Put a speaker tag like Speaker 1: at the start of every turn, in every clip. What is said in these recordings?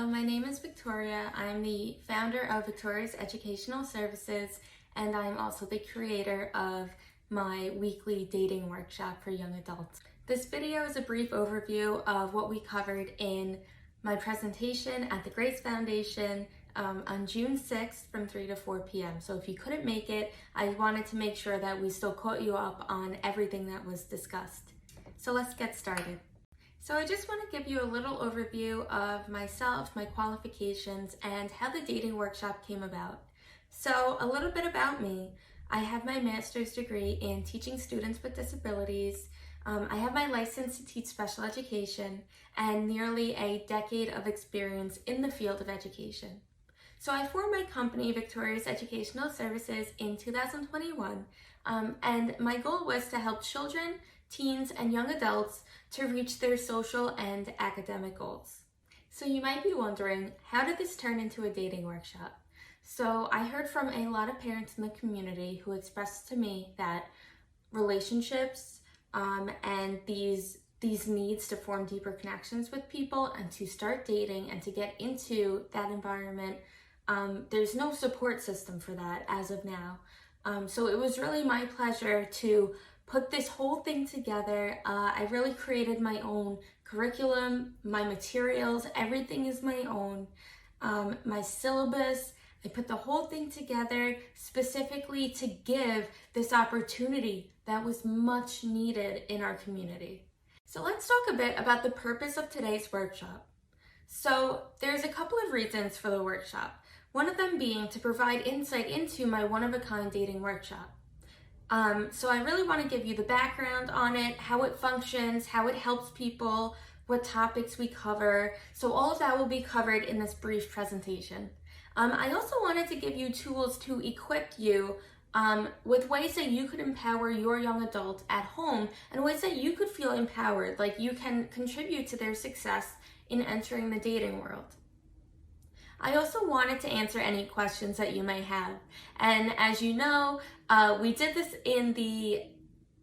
Speaker 1: Hello, my name is Victoria. I'm the founder of Victoria's Educational Services, and I'm also the creator of my weekly dating workshop for young adults. This video is a brief overview of what we covered in my presentation at the Grace Foundation on June 6th from 3 to 4 p.m. So if you couldn't make it, I wanted to make sure that we still caught you up on everything that was discussed. So let's get started. So I just want to give you a little overview of myself, my qualifications, and how the dating workshop came about. So a little bit about me. I have my master's degree in teaching students with disabilities. I have my license to teach special education and nearly a decade of experience in the field of education. So I formed my company, Victoria's Educational Services, in 2021, and my goal was to help children, teens, and young adults to reach their social and academic goals. So you might be wondering, how did this turn into a dating workshop? So I heard from a lot of parents in the community who expressed to me that relationships and these needs to form deeper connections with people and to start dating and to get into that environment, there's no support system for that as of now. So it was really my pleasure to put this whole thing together. I really created my own curriculum, my materials, everything is my own. My syllabus, I put the whole thing together specifically to give this opportunity that was much needed in our community. So let's talk a bit about the purpose of today's workshop. So there's a couple of reasons for the workshop. One of them being to provide insight into my one-of-a-kind dating workshop. So I really want to give you the background on it, how it functions, how it helps people, what topics we cover. So all of that will be covered in this brief presentation. I also wanted to give you tools to equip you with ways that you could empower your young adult at home and ways that you could feel empowered, like you can contribute to their success in entering the dating world. I also wanted to answer any questions that you may have. And as you know, we did this in the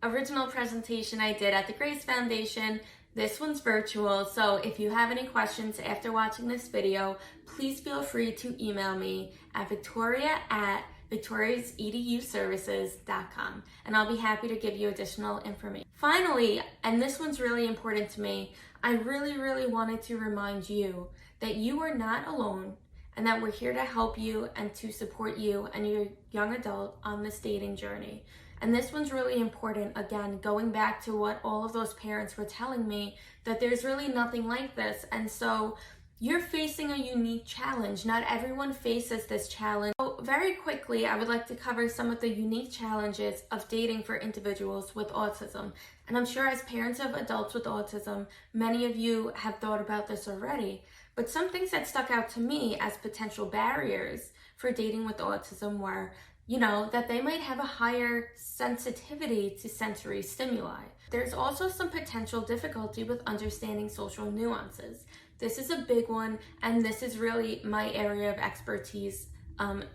Speaker 1: original presentation I did at the Grace Foundation. This one's virtual, so if you have any questions after watching this video, please feel free to email me at victoria@victoriaseduservices.com, and I'll be happy to give you additional information. Finally, and this one's really important to me, I really wanted to remind you that you are not alone and that we're here to help you and to support you and your young adult on this dating journey. And this one's really important, again, going back to what all of those parents were telling me, that there's really nothing like this. And so you're facing a unique challenge. Not everyone faces this challenge. So very quickly, I would like to cover some of the unique challenges of dating for individuals with autism. And I'm sure as parents of adults with autism, many of you have thought about this already. But some things that stuck out to me as potential barriers for dating with autism were, that they might have a higher sensitivity to sensory stimuli. There's also some potential difficulty with understanding social nuances. This is a big one, and this is really my area of expertise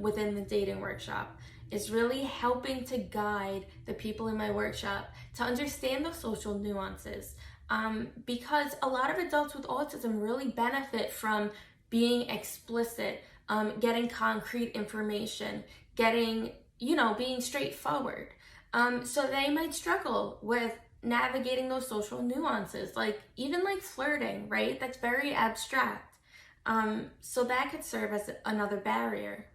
Speaker 1: within the dating workshop, is really helping to guide the people in my workshop to understand the social nuances. Because a lot of adults with autism really benefit from being explicit, getting concrete information, being straightforward. So they might struggle with navigating those social nuances, even flirting, right? That's very abstract. So that could serve as another barrier.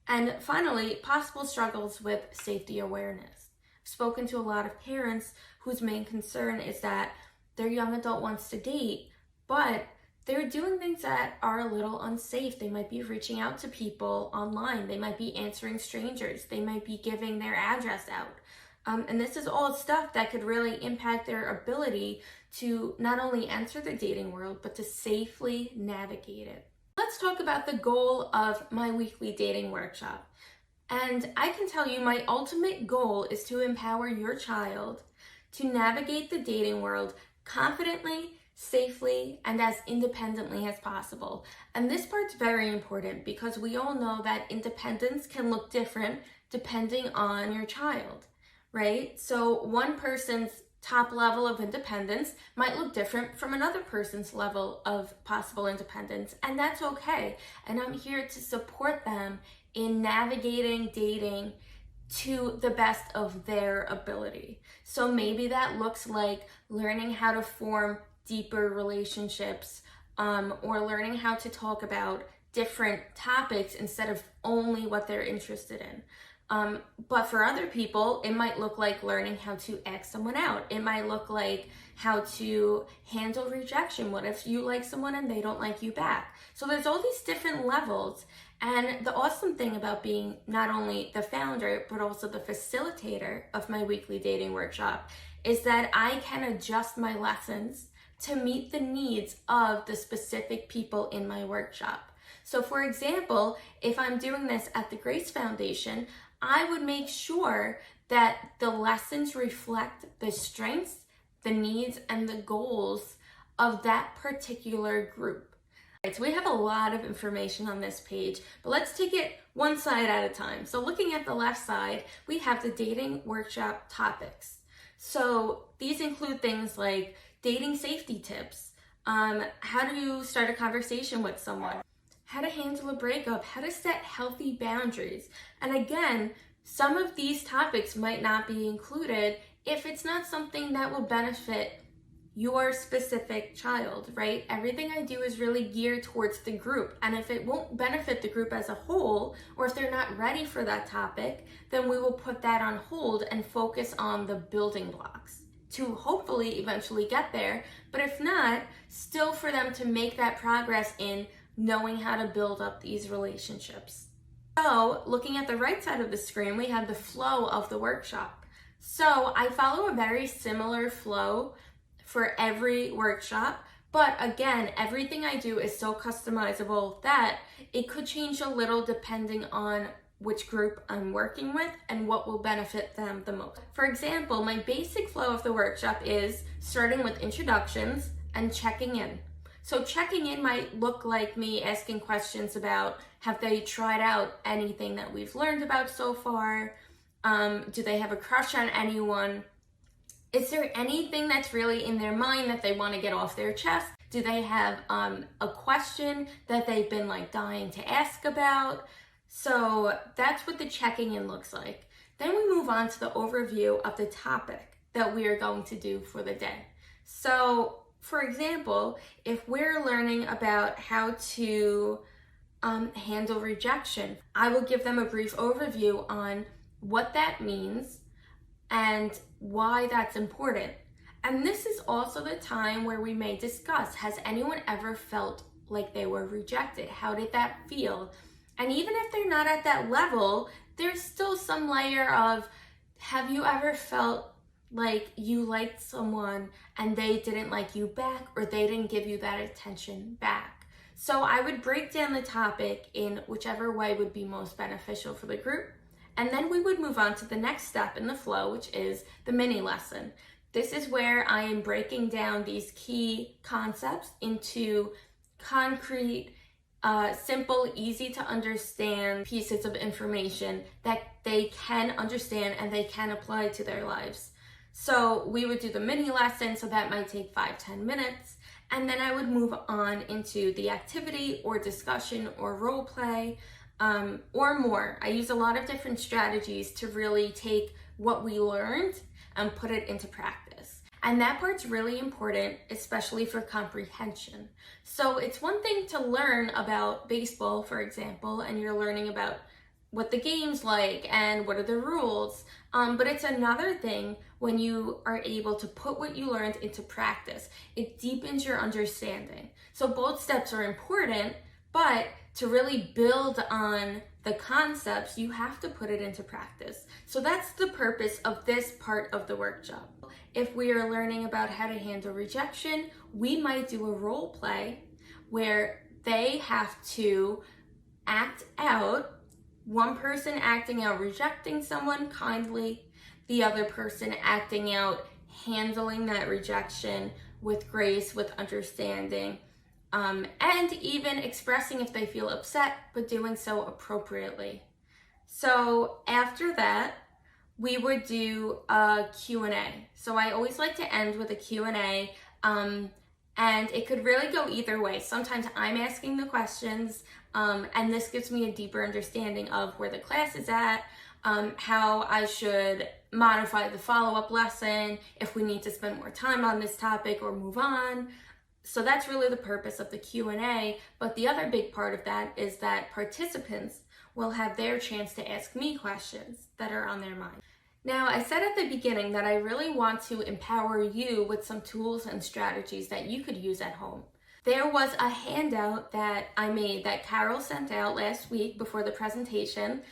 Speaker 1: And finally, possible struggles with safety awareness. I've spoken to a lot of parents whose main concern is that their young adult wants to date, but they're doing things that are a little unsafe. They might be reaching out to people online. They might be answering strangers. They might be giving their address out. And this is all stuff that could really impact their ability to not only enter the dating world, but to safely navigate it. Let's talk about the goal of my weekly dating workshop. And I can tell you my ultimate goal is to empower your child to navigate the dating world confidently, safely, and as independently as possible. And this part's very important because we all know that independence can look different depending on your child, right? So one person's top level of independence might look different from another person's level of possible independence, and that's okay. And I'm here to support them in navigating dating to the best of their ability. So maybe that looks like learning how to form deeper relationships, or learning how to talk about different topics instead of only what they're interested in. But for other people, it might look like learning how to ask someone out. It might look like how to handle rejection. What if you like someone and they don't like you back? So there's all these different levels. And the awesome thing about being not only the founder, but also the facilitator of my weekly dating workshop is that I can adjust my lessons to meet the needs of the specific people in my workshop. So for example, if I'm doing this at the Grace Foundation, I would make sure that the lessons reflect the strengths, the needs, and the goals of that particular group. So we have a lot of information on this page, but let's take it one side at a time. So looking at the left side, we have the dating workshop topics. So these include things like dating safety tips, how do you start a conversation with someone, how to handle a breakup, how to set healthy boundaries. And again, some of these topics might not be included if it's not something that will benefit your specific child, right? Everything I do is really geared towards the group. And if it won't benefit the group as a whole, or if they're not ready for that topic, then we will put that on hold and focus on the building blocks to hopefully eventually get there. But if not, still for them to make that progress in knowing how to build up these relationships. So looking at the right side of the screen, we have the flow of the workshop. So I follow a very similar flow for every workshop, but again, everything I do is so customizable that it could change a little depending on which group I'm working with and what will benefit them the most. For example, my basic flow of the workshop is starting with introductions and checking in. So checking in might look like me asking questions about, have they tried out anything that we've learned about so far? Do they have a crush on anyone? Is there anything that's really in their mind that they want to get off their chest? Do they have a question that they've been dying to ask about? So that's what the checking in looks like. Then we move on to the overview of the topic that we are going to do for the day. So for example, if we're learning about how to handle rejection, I will give them a brief overview on what that means and why that's important. And this is also the time where we may discuss, has anyone ever felt like they were rejected? How did that feel? And even if they're not at that level, there's still some layer of, have you ever felt like you liked someone and they didn't like you back, or they didn't give you that attention back? So I would break down the topic in whichever way would be most beneficial for the group. And then we would move on to the next step in the flow, which is the mini lesson. This is where I am breaking down these key concepts into concrete, simple, easy to understand pieces of information that they can understand and they can apply to their lives. So we would do the mini lesson, so that might take 5-10 minutes. And then I would move on into the activity or discussion or role play, or more. I use a lot of different strategies to really take what we learned and put it into practice. And that part's really important, especially for comprehension. So it's one thing to learn about baseball, for example, and you're learning about what the game's like and what are the rules. But it's another thing when you are able to put what you learned into practice. It deepens your understanding. So both steps are important, but to really build on the concepts, you have to put it into practice. So that's the purpose of this part of the workshop. If we are learning about how to handle rejection, we might do a role play where they have to act out, one person acting out rejecting someone kindly, the other person acting out handling that rejection with grace, with understanding, and even expressing if they feel upset, but doing so appropriately. So after that, we would do a Q&A. So I always like to end with a Q&A, and it could really go either way. Sometimes I'm asking the questions, and this gives me a deeper understanding of where the class is at, how I should modify the follow-up lesson, if we need to spend more time on this topic or move on. So that's really the purpose of the Q&A. But the other big part of that is that participants will have their chance to ask me questions that are on their mind. Now, I said at the beginning that I really want to empower you with some tools and strategies that you could use at home. There was a handout that I made that Carol sent out last week before the presentation.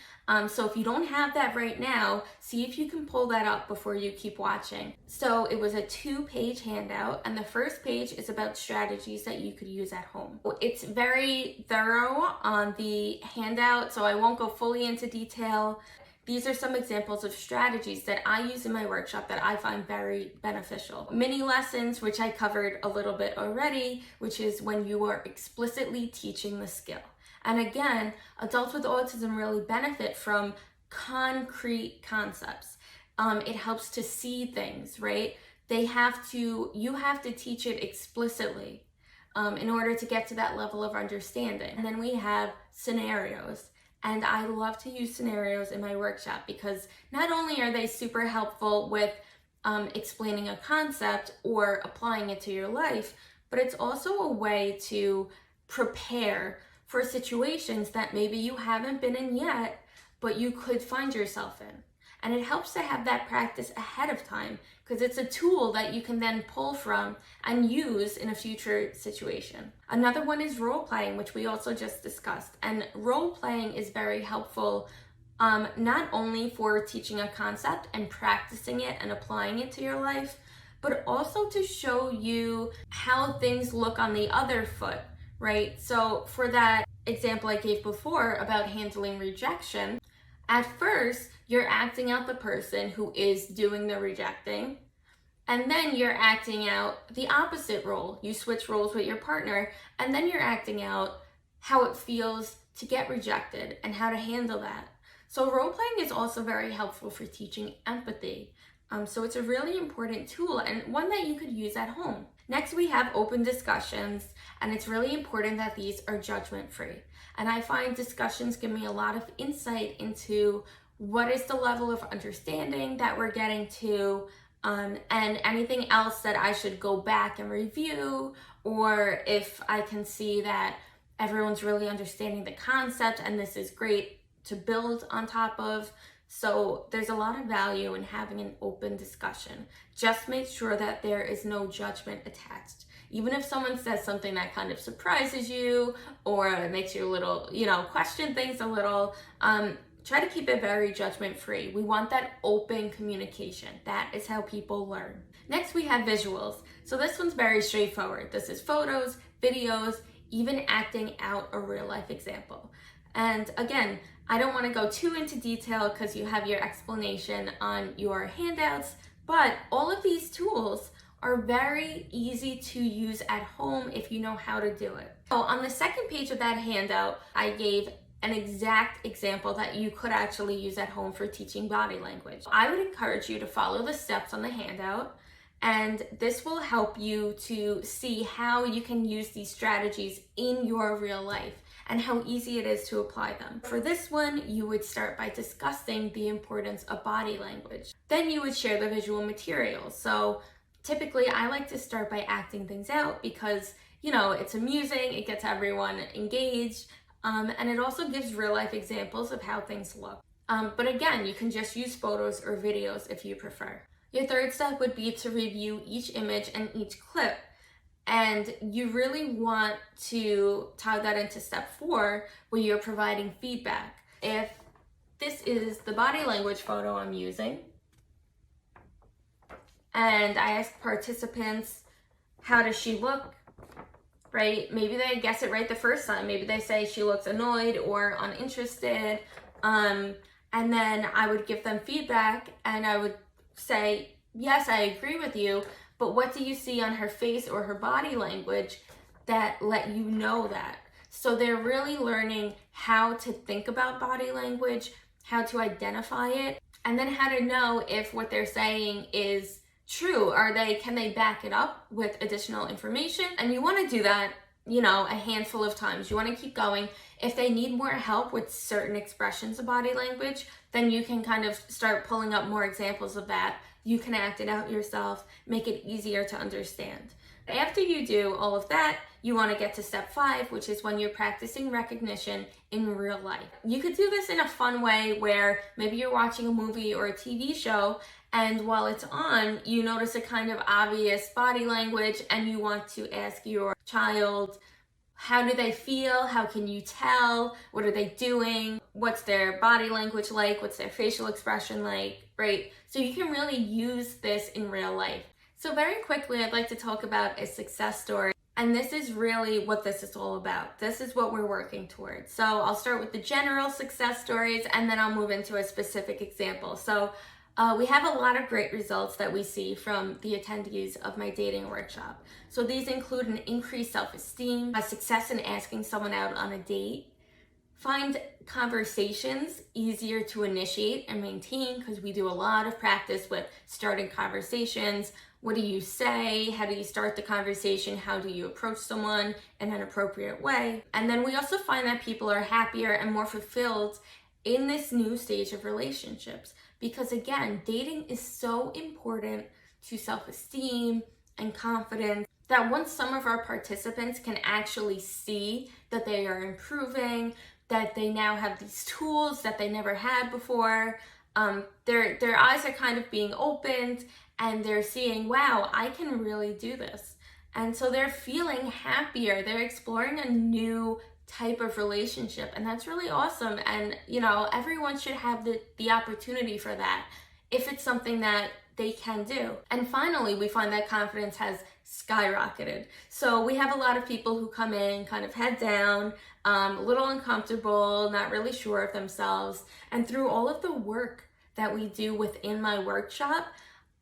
Speaker 1: So if you don't have that right now, see if you can pull that up before you keep watching. So it was a 2-page handout, and the first page is about strategies that you could use at home. It's very thorough on the handout, so I won't go fully into detail. These are some examples of strategies that I use in my workshop that I find very beneficial. Mini lessons, which I covered a little bit already, which is when you are explicitly teaching the skill. And again, adults with autism really benefit from concrete concepts. It helps to see things, right? You have to teach it explicitly in order to get to that level of understanding. And then we have scenarios. And I love to use scenarios in my workshop because not only are they super helpful with explaining a concept or applying it to your life, but it's also a way to prepare for situations that maybe you haven't been in yet, but you could find yourself in. And it helps to have that practice ahead of time because it's a tool that you can then pull from and use in a future situation. Another one is role playing, which we also just discussed. And role playing is very helpful not only for teaching a concept and practicing it and applying it to your life, but also to show you how things look on the other foot, right? So for that example I gave before about handling rejection, at first, you're acting out the person who is doing the rejecting, and then you're acting out the opposite role. You switch roles with your partner, and then you're acting out how it feels to get rejected and how to handle that. So role playing is also very helpful for teaching empathy. So it's a really important tool and one that you could use at home. Next, we have open discussions, and it's really important that these are judgment-free. And I find discussions give me a lot of insight into what is the level of understanding that we're getting to, and anything else that I should go back and review, or if I can see that everyone's really understanding the concept and this is great to build on top of. So there's a lot of value in having an open discussion. Just make sure that there is no judgment attached. Even if someone says something that kind of surprises you or makes you a little, question things a little, try to keep it very judgment-free. We want that open communication. That is how people learn. Next, we have visuals. So this one's very straightforward. This is photos, videos, even acting out a real-life example. And again, I don't want to go too into detail because you have your explanation on your handouts, but all of these tools are very easy to use at home if you know how to do it. So on the second page of that handout, I gave an exact example that you could actually use at home for teaching body language. I would encourage you to follow the steps on the handout, and this will help you to see how you can use these strategies in your real life and how easy it is to apply them. For this one, you would start by discussing the importance of body language. Then you would share the visual materials. So typically I like to start by acting things out because, it's amusing, it gets everyone engaged, and it also gives real life examples of how things look. But again, you can just use photos or videos if you prefer. Your third step would be to review each image and each clip. And you really want to tie that into step 4 where you're providing feedback. If this is the body language photo I'm using, and I ask participants, how does she look, right? Maybe they guess it right the first time. Maybe they say she looks annoyed or uninterested. And then I would give them feedback and I would say, yes, I agree with you, but what do you see on her face or her body language that let you know that? So they're really learning how to think about body language, how to identify it, and then how to know if what they're saying is true. Can they back it up with additional information? And you want to do that, a handful of times. You want to keep going. If they need more help with certain expressions of body language, then you can kind of start pulling up more examples of that. You can act it out yourself, make it easier to understand. After you do all of that, you want to get to step 5, which is when you're practicing recognition in real life. You could do this in a fun way where maybe you're watching a movie or a TV show, and while it's on, you notice a kind of obvious body language, and you want to ask your child, how do they feel? How can you tell? What are they doing? What's their body language like? What's their facial expression like, right? So you can really use this in real life. So very quickly, I'd like to talk about a success story. And this is really what this is all about. This is what we're working towards. So I'll start with the general success stories, and then I'll move into a specific example. So we have a lot of great results that we see from the attendees of my dating workshop. So these include an increased self-esteem, a success in asking someone out on a date, find conversations easier to initiate and maintain, because we do a lot of practice with starting conversations. What do you say? How do you start the conversation? How do you approach someone in an appropriate way? And then we also find that people are happier and more fulfilled in this new stage of relationships. Because again, dating is so important to self-esteem and confidence that once some of our participants can actually see that they are improving, that they now have these tools that they never had before, their eyes are kind of being opened, and they're seeing, wow, I can really do this. And so they're feeling happier. They're exploring a new type of relationship, and that's really awesome. And everyone should have the opportunity for that if it's something that they can do. And finally, we find that confidence has skyrocketed. So we have a lot of people who come in kind of head down, a little uncomfortable, not really sure of themselves. And through all of the work that we do within my workshop,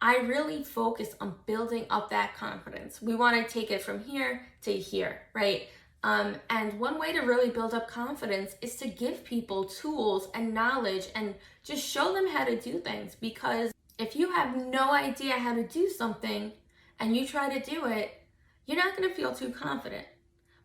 Speaker 1: I really focus on building up that confidence. We want to take it from here to here, right? And one way to really build up confidence is to give people tools and knowledge and just show them how to do things. Because if you have no idea how to do something and you try to do it, you're not going to feel too confident.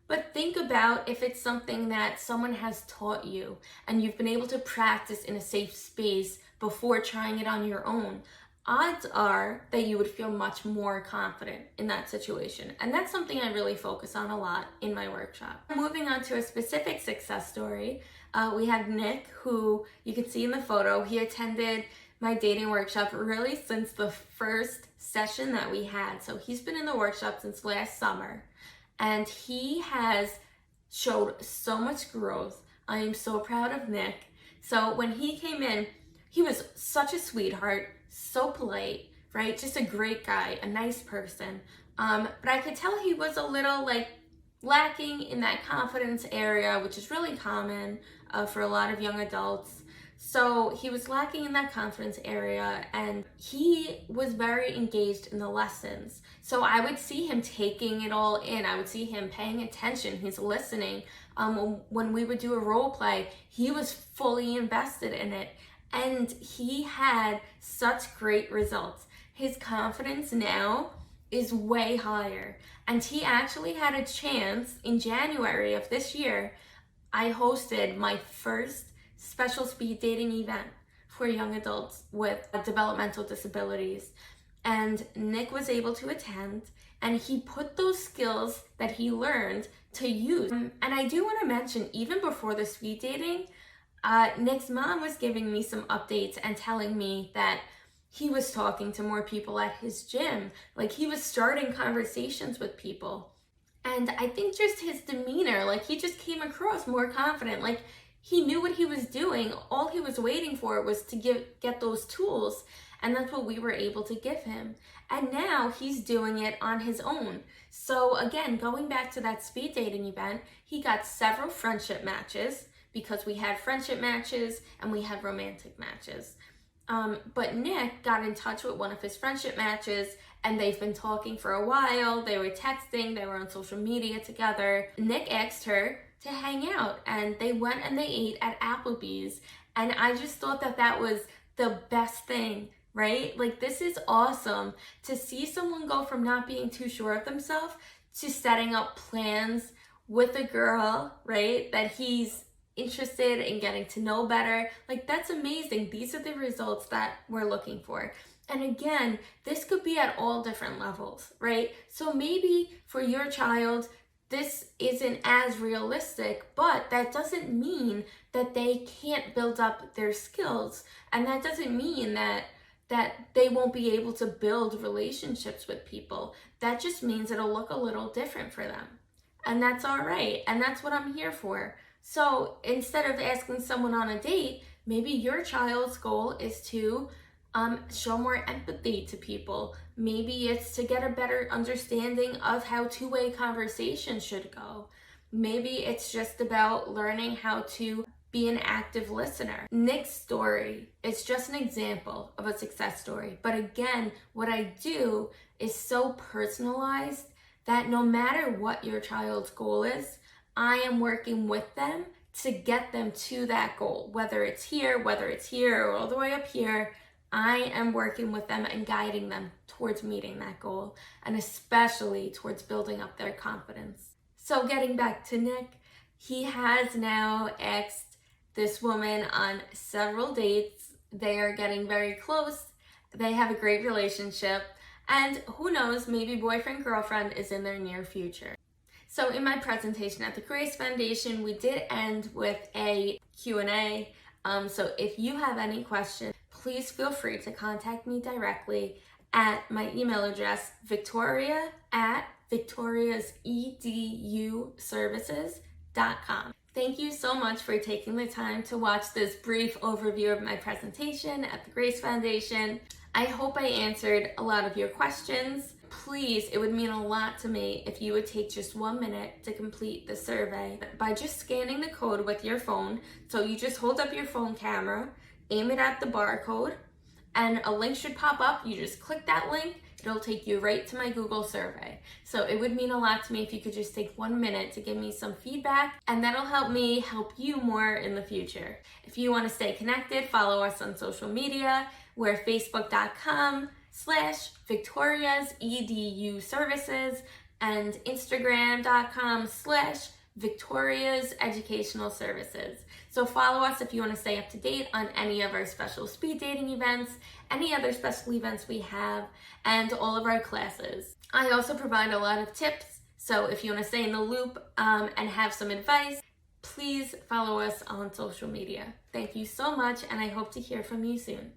Speaker 1: But think about if it's something that someone has taught you and you've been able to practice in a safe space before trying it on your own. Odds are that you would feel much more confident in that situation. And that's something I really focus on a lot in my workshop. Moving on to a specific success story, we have Nick, who you can see in the photo. He attended my dating workshop really since the first session that we had. So he's been in the workshop since last summer, and he has showed so much growth. I am so proud of Nick. So when he came in, he was such a sweetheart, so polite, right? Just a great guy, a nice person. But I could tell he was a little lacking in that confidence area, which is really common for a lot of young adults. So he was lacking in that confidence area, and he was very engaged in the lessons. So I would see him taking it all in. I would see him paying attention. He's listening. When we would do a role play, he was fully invested in it. And he had such great results. His confidence now is way higher. And he actually had a chance in January of this year. I hosted my first special speed dating event for young adults with developmental disabilities. And Nick was able to attend, and he put those skills that he learned to use. And I do want to mention, even before the speed dating, Nick's mom was giving me some updates and telling me that he was talking to more people at his gym. He was starting conversations with people. And I think just his demeanor, he just came across more confident. He knew what he was doing. All he was waiting for was to get those tools. And that's what we were able to give him. And now he's doing it on his own. So again, going back to that speed dating event, he got several friendship matches, because we had friendship matches and we had romantic matches. But Nick got in touch with one of his friendship matches, and they've been talking for a while. They were texting, they were on social media together. Nick asked her to hang out, and they went and they ate at Applebee's. And I just thought that was the best thing, right? Like, this is awesome to see someone go from not being too sure of themselves to setting up plans with a girl, right? That he's interested in getting to know better. Like, that's amazing. These are the results that we're looking for. And again, this could be at all different levels, right? So maybe for your child, this isn't as realistic, but that doesn't mean that they can't build up their skills. And that doesn't mean that they won't be able to build relationships with people. That just means it'll look a little different for them. And that's all right. And that's what I'm here for. So instead of asking someone on a date, maybe your child's goal is to show more empathy to people. Maybe it's to get a better understanding of how two-way conversation should go. Maybe it's just about learning how to be an active listener. Nick's story is just an example of a success story. But again, what I do is so personalized that no matter what your child's goal is, I am working with them to get them to that goal. Whether it's here, or all the way up here, I am working with them and guiding them towards meeting that goal, and especially towards building up their confidence. So getting back to Nick, he has now asked this woman on several dates. They are getting very close. They have a great relationship. And who knows, maybe boyfriend, girlfriend is in their near future. So in my presentation at the Grace Foundation, we did end with a Q&A. So if you have any questions, please feel free to contact me directly at my email address, victoria@victoriaseduservices.com. Thank you so much for taking the time to watch this brief overview of my presentation at the Grace Foundation. I hope I answered a lot of your questions. Please, it would mean a lot to me if you would take just 1 minute to complete the survey by just scanning the code with your phone. So you just hold up your phone camera, aim it at the barcode, and a link should pop up. You just click that link. It'll take you right to my Google survey. So it would mean a lot to me if you could just take 1 minute to give me some feedback, and that'll help me help you more in the future. If you want to stay connected, follow us on social media. We're facebook.com/VictoriaseEduServices and Instagram.com/VictoriaseEducationalServices. So follow us if you want to stay up to date on any of our special speed dating events, any other special events we have, and all of our classes. I also provide a lot of tips, so if you want to stay in the loop and have some advice, please follow us on social media. Thank you so much, and I hope to hear from you soon.